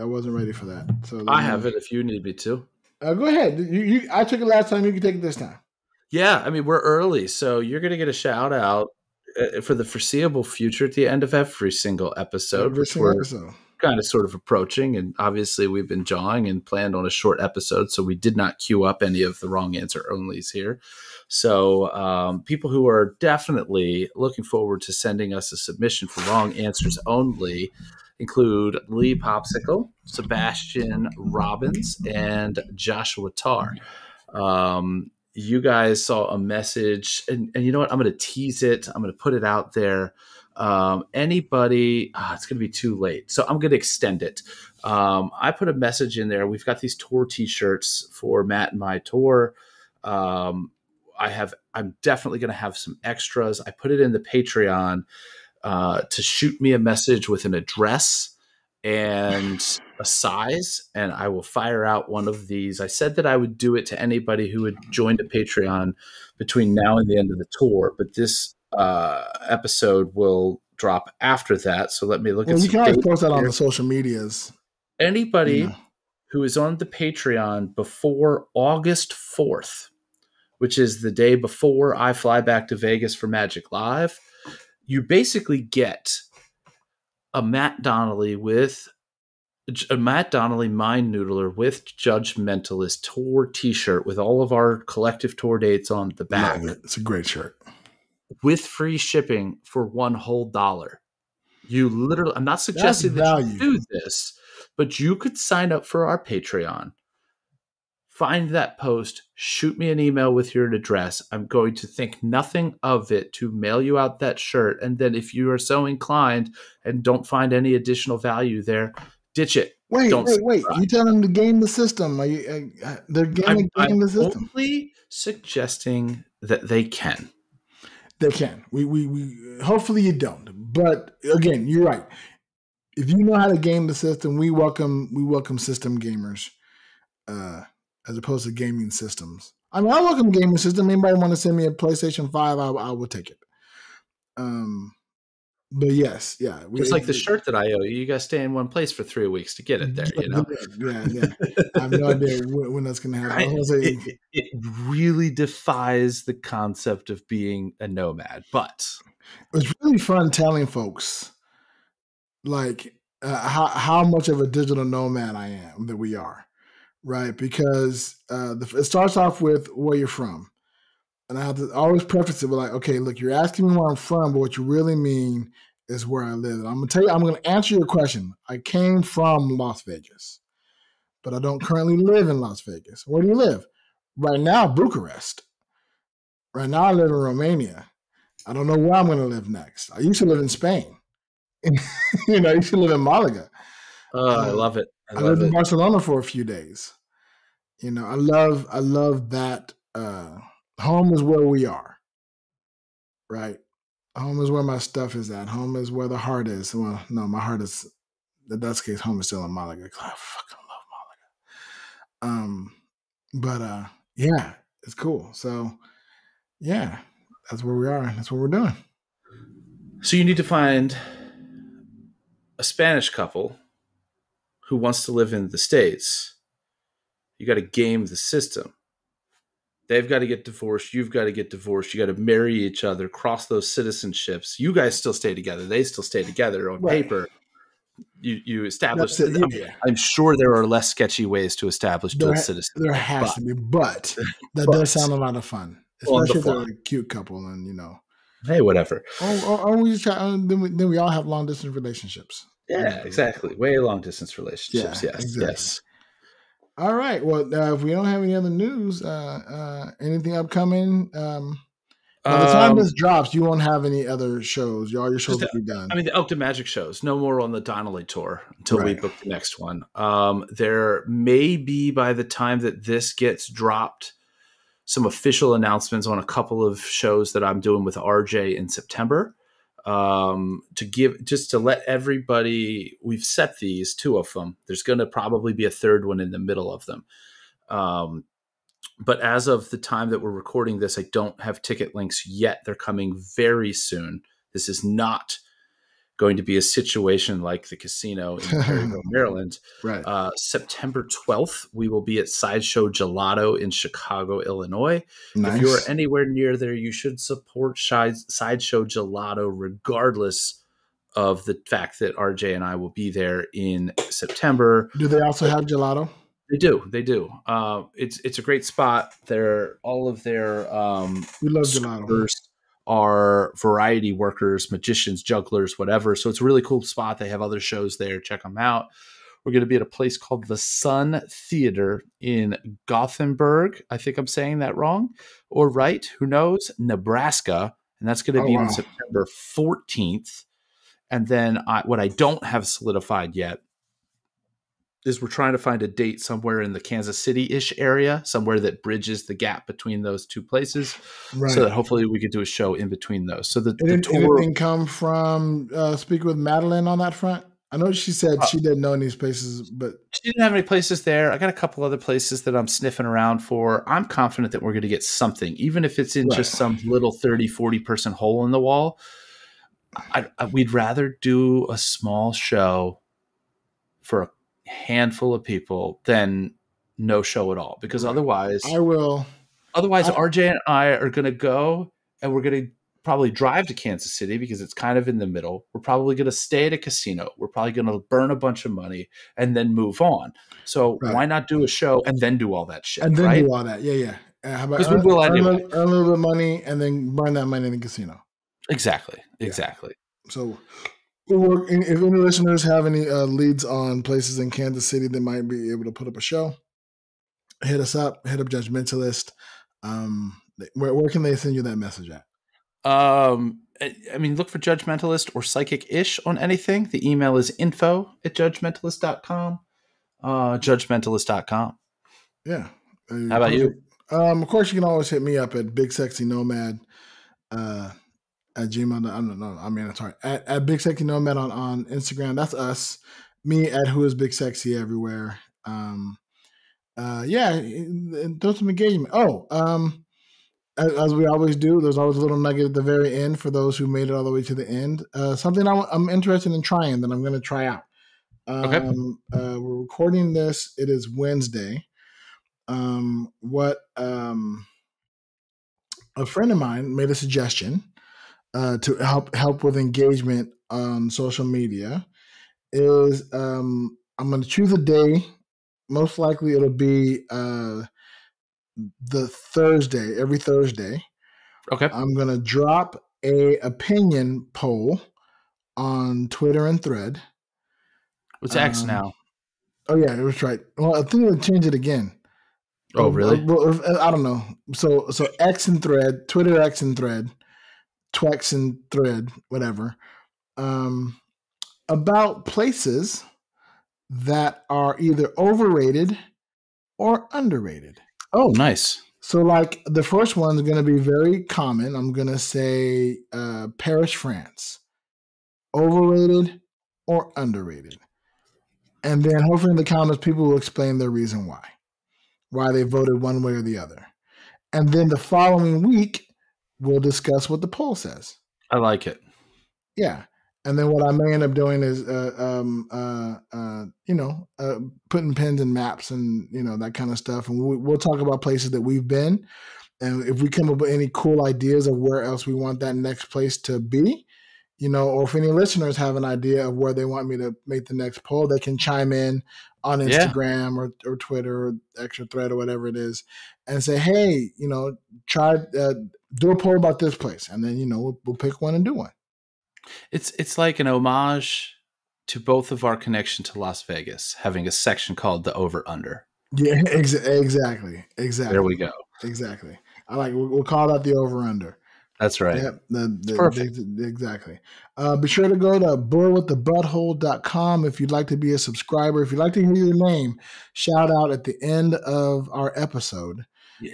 wasn't ready for that. So I have it if you need me to. Go ahead. I took it last time. You can take it this time. Yeah. I mean, we're early, so you're going to get a shout out for the foreseeable future at the end of every single episode. Kind of sort of approaching, and obviously we've been jawing and planned on a short episode, so we did not queue up any of the wrong answer onlys here. So people who are definitely looking forward to sending us a submission for wrong answers only include Lee Popsicle, Sebastian Robbins, and Joshua Tarr. you guys saw a message, and you know what? I'm going to tease it. I'm going to put it out there. Anybody, it's going to be too late. So I'm going to extend it. I put a message in there. We've got these tour t-shirts for Matt and my tour. I'm definitely going to have some extras. I put it in the Patreon to shoot me a message with an address and a size, and I will fire out one of these. I said that I would do it to anybody who would join the Patreon between now and the end of the tour, but this episode will drop after that. So let me look at you some can always dates post that on here. the social medias. Anybody who is on the Patreon before August 4th, which is the day before I fly back to Vegas for Magic Live, you basically get a Matt Donnelly Mind Noodler with Judge Mentalist tour t-shirt with all of our collective tour dates on the back. It's a great shirt. With free shipping for $1 whole. You literally, I'm not suggesting that you do this, but you could sign up for our Patreon. Find that post, shoot me an email with your address. I'm going to think nothing of it to mail you out that shirt. And then if you are so inclined and don't find any additional value there, ditch it. Wait. You tell them to game the system. They're game the system. I'm only suggesting that they can. They can. We hopefully you don't. But again, you're right. If you know how to game the system, we welcome system gamers. As opposed to gaming systems. I mean, I welcome gaming system. Anybody want to send me a PlayStation 5, I will take it. But yes, yeah. It's like the shirt that I owe you. You got to stay in one place for 3 weeks to get it there, you know? Yeah. I have no idea when that's going to happen. It really defies the concept of being a nomad, but it's really fun telling folks like how much of a digital nomad I am, that we are. Right, because it starts off with where you're from. And I have to always preface it with like, okay, look, you're asking me where I'm from, but what you really mean is where I live. And I'm going to answer your question. I came from Las Vegas, but I don't currently live in Las Vegas. Where do you live? Right now, Bucharest. Right now, I live in Romania. I don't know where I'm going to live next. I used to live in Spain. I used to live in Malaga. I love it. I lived in Barcelona for a few days. I love that. Home is where we are, right? Home is where my stuff is at. Home is where the heart is. Well, no, my heart is, in that case, home is still in Malaga. I fucking love Malaga. Yeah, it's cool. So, yeah, that's where we are. That's what we're doing. So you need to find a Spanish couple who wants to live in the States. You got to game the system. They've got to get divorced. You've got to get divorced. You got to marry each other, cross those citizenships. You guys still stay together. They still stay together on paper. You establish. I'm sure there are less sketchy ways to establish dual citizenship. There has to be, but that does sound a lot of fun, especially if they're a cute couple and Hey, whatever. Or we just try. Then we all have long distance relationships. Yeah, exactly. Way long distance relationships. Yeah, yes, exactly. Yes. All right. Well, if we don't have any other news, anything upcoming? By the time this drops, you won't have any other shows. All your shows will be done. I mean, the Elk to Magic shows. No more on the Donnelly tour until we book the next one. There may be, by the time that this gets dropped, some official announcements on a couple of shows that I'm doing with RJ in September. To let everybody, we've set these, 2 of them. There's going to probably be a third one in the middle of them. But as of the time that we're recording this, I don't have ticket links yet. They're coming very soon. This is not going to be a situation like the casino in Perryville, Maryland. Right. September 12th, we will be at Sideshow Gelato in Chicago, Illinois. Nice. If you're anywhere near there, you should support Sideshow Gelato regardless of the fact that RJ and I will be there in September. Do they also have gelato? They do. It's a great spot. All of their we love gelato. Are variety workers, magicians, jugglers, whatever. So it's a really cool spot. They have other shows there. Check them out. We're going to be at a place called the Sun Theater in Gothenburg. I think I'm saying that wrong or right. Who knows? Nebraska. And that's going to Oh be on wow. September 14th. And then what I don't have solidified yet is we're trying to find a date somewhere in the Kansas City-ish area, somewhere that bridges the gap between those two places, so Right. that hopefully we could do a show in between those. So the tour, Anything come from speaking with Madeline on that front? I know she said she didn't know any places, but she didn't have any places there. I got a couple other places that I'm sniffing around for. I'm confident that we're going to get something, even if it's in right. just some little 30, 40 person hole in the wall. We'd rather do a small show for a handful of people than no show at all, because Right. otherwise I, RJ and I are going to go, and we're going to probably drive to Kansas City because it's kind of in the middle. We're probably going to stay at a casino. We're probably going to burn a bunch of money and then move on. So right. why not do a show and then do all that shit, And then right? do all that. Yeah. How about Because we will anyway. earn a little bit of money and then burn that money in the casino? Exactly. Yeah. So if any listeners have any leads on places in Kansas City that might be able to put up a show, hit us up. Hit up Judge Mentalist. Where can they send you that message at? I mean, look for Judge Mentalist or Psychic-ish on anything. The email is info@judgementalist.com. Judgementalist.com. Yeah. How about you? Of course, you can always hit me up at bigsexynomad at Gmail. I don't know. I mean, sorry, at bigsexynomad on Instagram. That's us. Me at Who Is Big Sexy everywhere. Yeah, and throw some engagement. As we always do, there's always a little nugget at the very end for those who made it all the way to the end. Something I'm interested in trying that I'm going to try out. Okay. We're recording this. It is Wednesday. A friend of mine made a suggestion to help with engagement on social media is I'm going to choose a day. Most likely it'll be the Thursday, every Thursday. Okay. I'm going to drop a opinion poll on Twitter and Thread. What's X now? Oh yeah, it was right. Well, I think they'll change it again. Oh, really? Well, I don't know. So X and Thread, Twitter X and Thread, Twex and Thread, whatever. About places that are either overrated or underrated. Oh, nice. So like the first one's going to be very common. I'm going to say Paris, France. Overrated or underrated. And then hopefully in the comments, people will explain their reason why they voted one way or the other. And then the following week, we'll discuss what the poll says. I like it. Yeah. And then what I may end up doing is, putting pins and maps and, that kind of stuff. And we'll talk about places that we've been. And if we come up with any cool ideas of where else we want that next place to be, or if any listeners have an idea of where they want me to make the next poll, they can chime in on Instagram or Twitter or Extra Thread or whatever it is and say, hey, try do a poll about this place. And then, we'll pick one and do one. It's like an homage to both of our connection to Las Vegas, having a section called the Over Under. Yeah, exactly. There we go. Exactly. I like. We'll call that the Over Under. That's right. Yep. Perfect. Exactly. Be sure to go to boredwiththebutthole.com if you'd like to be a subscriber. If you'd like to hear your name shout out at the end of our episode.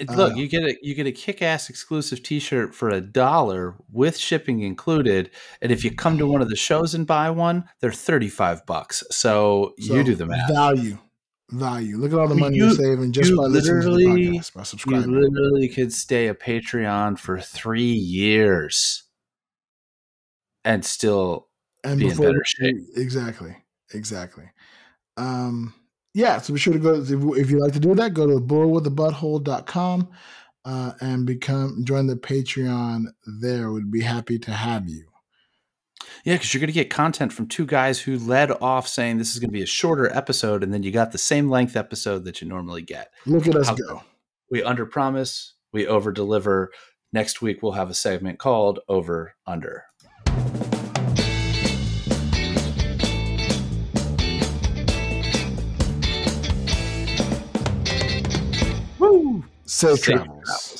Look, you get a kick-ass exclusive T-shirt for $1 with shipping included, and if you come to one of the shows and buy one, they're $35. So you do the math. Value. Look at all the money you're saving just by listening to the podcast, by subscribing. You literally could stay a Patreon for 3 years and still be in better shape. Exactly. Yeah, so be sure to go, if you'd like to do that, go to boredwiththebutthole.com and join the Patreon there. We'd be happy to have you. Yeah, because you're going to get content from two guys who led off saying this is going to be a shorter episode, and then you got the same length episode that you normally get. Look at us go. We underpromise, we overdeliver. Next week, we'll have a segment called Over Under. Safe Safe travels.